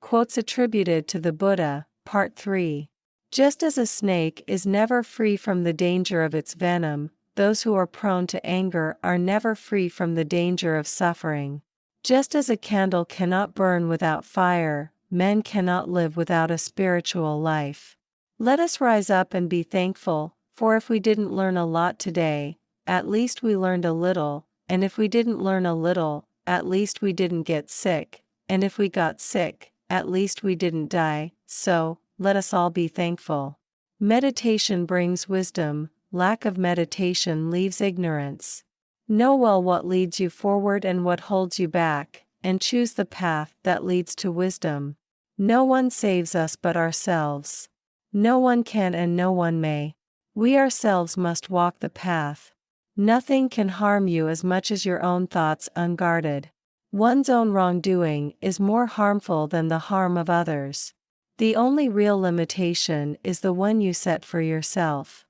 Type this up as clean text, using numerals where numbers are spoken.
Quotes attributed to the Buddha, Part 3. Just as a snake is never free from the danger of its venom, those who are prone to anger are never free from the danger of suffering. Just as a candle cannot burn without fire, men cannot live without a spiritual life. Let us rise up and be thankful, for if we didn't learn a lot today, at least we learned a little, and if we didn't learn a little, at least we didn't get sick, and if we got sick, at least we didn't die, so, let us all be thankful. Meditation brings wisdom, lack of meditation leaves ignorance. Know well what leads you forward and what holds you back, and choose the path that leads to wisdom. No one saves us but ourselves. No one can and no one may. We ourselves must walk the path. Nothing can harm you as much as your own thoughts unguarded. One's own wrongdoing is more harmful than the harm of others. The only real limitation is the one you set for yourself.